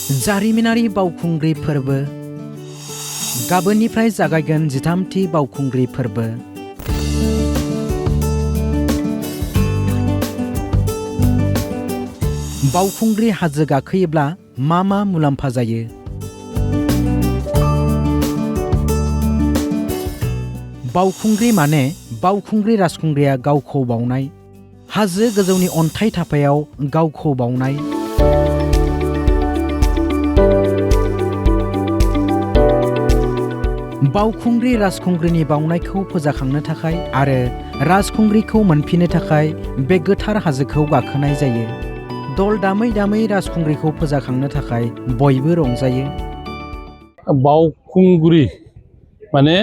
जारिमिनारि बावखुंग्रि फोरबो गाबोननिफ्राय जागायगोन 13थि बावखुंग्रि फोरबो। बावखुंग्रि हाजो गाखोयोब्ला मा मुलाम्फा जायो? बावखुंग्रि माने बावखुंग्रि राजखुंग्रिया गावखौ बावनाय, हाजो गोजौनि अन्थाइ थाफायाव गावखौ बावनाय। बावखुंग्रि राजखुंग्रिनि बावनायखौ फोजाखांनो थाखाय आरो राजखुंग्रिखौ मोनफिननो थाखाय बे गोथार हाजोखौ गाखोनाय जायो। दल दामै दामै राजखुंग्रिखौ फोजाखांनो थाखाय बयबो रंजायो। बावखुंग्रि माने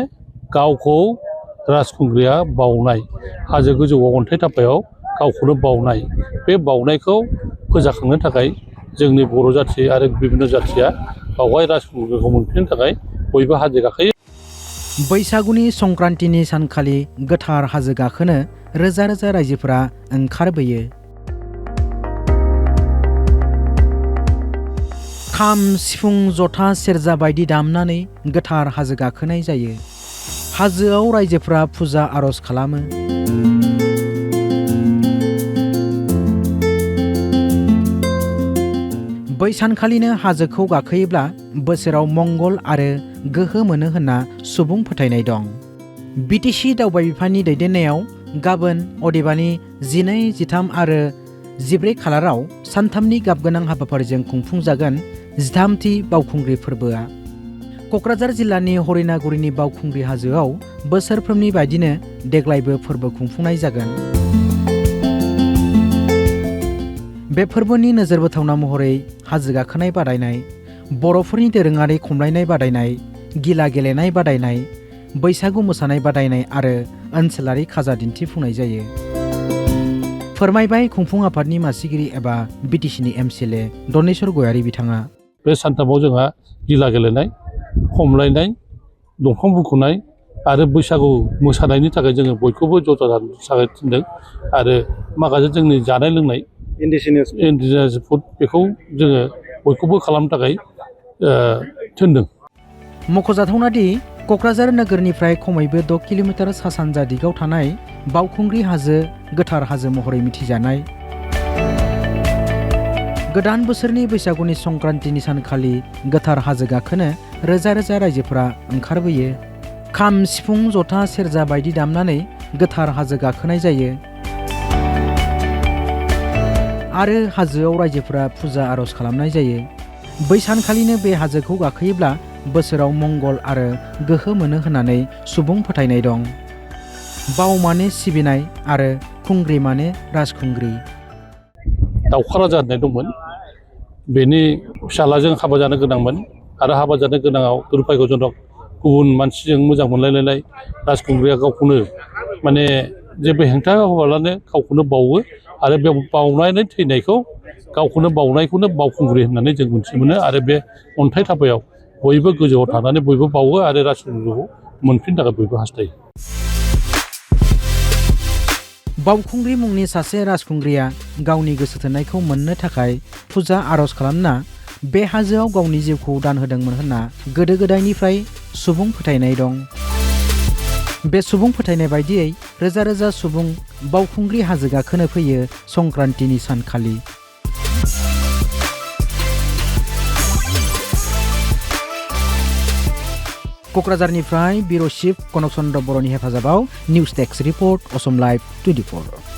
गावखौ राजखुंग्रिया बावनाय, हाजो गोजौआव अन्थाइ थाफायाव गावखौनो बावनाय। बे बावनायखौ फोजाखांनो थाखाय जोंनि बर' जाथि आरो बिभिन्न जाथिया बावहाय राजखुंग्रिखौ मोनफिननो थाखाय बयबो हाजो गाखोयो। बैसागुनि संक्रान्तिनि सानखालि गोथार हाजो गाखोनो रोजा रोजा रायजोफोरा ओंखारबोयो। खाम, सिफुं, जथा, सेरजा बायदि दामनानै गोथार हाजो गाखोनाय जायो। हाजोआव रायजोफ्रा फुजा आर'ज खालामो। बै सानखालिनो हाजोखौ गाखोयोब्ला बोसोराव मंगल आरो गोहो मोनो होनना सुबुं फोथायनाय दं। बिटिसि दावबाय बिफाननि दैदेननायाव गाबोन अदेबानि 12, 13 आरो 14 खालाराव सानथामनि गाबगोनां हाबाफारिजों खुंफुंजागोन 13थि बावखुंग्रि फोरबोआ। क'क्राझार जिल्लानि हरिनागुरिनि बावखुंग्रि हाजोआव बोसोरफ्रोमनि बायदिनो देग्लायबो फोरबो खुंफुंनाय जागोन। बे फोरबोनि नोजोर बोथावना महरै हाजो गाखोनाय बादायनाय, बर'फोरनि दोरोङारि खमलायनाय बादायनाय, गिला गेलेनाय बादायनाय, बैसागु मोसानाय बादायनाय आरो ओनसोलारि खाजा दिन्थिफुंनाय जायो। फोरमायबाय खुंफुं आफादनि मासिगिरि एबा बिटिसिनि एमसिएलए दनेश्वर गयारि बिथाङा। बे सानथामाव जोंहा गिला गेलेनाय, खमलायनाय, दंफां बुखुनाय आरो बैसागु मोसानायनि थाखाय जोङो बयखौबो ज' जानो थाखाय थिनदों आरो माखासे जोंनि जानाय लोंनाय इन्डिजिनियास फुड बेखौ जोङो बयखौबो खालामनो थाखाय थिनदों। मख'जाथावना दि क'क्राझार नोगोरनिफ्राय खमैबो 6 किल'मिटार सा-सानजा दिगाव थानाय बावखुंग्रि हाजो गोथार हाजो महरै मिथिजानाय। गोदान बोसोरनि बैसागुनि संक्रान्तिनि सानखालि गोथार हाजो गाखोनो रोजा रोजा रायजोफोरा ओंखारबोयो। खाम, सिफुं, जथा, सेरजा बायदि दामनानै गोथार हाजो गाखोनाय जायो आरो हाजोआव रायजोफोरा फुजा आर'ज खालामनाय जायो। बै सानखालिनो बे हाजोखौ गाखोयोब्ला बोसोराव मंगल आरो गोहो मोनो होननानै सुबुं फोथायनाय दं। बाव माने सिबिनाय आरो खुंग्रि माने राजखुंग्रि। दाउखा राजा होननाय दंमोन, बेनि फिसाज्लाजों हाबा जानो गोनांमोन आरो हाबा जानो गोनाङाव दुर्भाग्यजनक गुबुन मानसिजों मोजां मोनलायलायनाय राजखुंग्रिया गावखौनो माने जेबो हेंथा होआबालानो गावखौनो बावो आरो बे बावनानै थैनायखौ गावखौनो बावनायखौनो बावखुंग्रि होननानै जों मिथिनो मोनो आरो बे अन्थाइ थाफायाव बयबो गोजौआव थानानै बयबो बावो आरो राजखुंग्रिखौ मोनफिननो थाखाय बयबो हास्थायो। बावखुंग्रि मुंनि सासे राजखुंग्रिया गावनि गोसो थोनायखौ मोननो थाखाय फुजा आर'ज खालामना बे हाजोआव गावनि जिउखौ दान होदोंमोन होनना गोदो गोदायनिफ्राय सुबुं फोथायनाय दं। बे सुबुं फोथायनाय बायदियै रोजा रोजा सुबुं बावखुंग्रि हाजो गाखोनो फैयो संक्रान्तिनि सानखालि। क'क्राझारनिफ्राय बिर' चिफ कनक चन्द्र बर'नि हेफाजाबाव news desk report Assam live 24।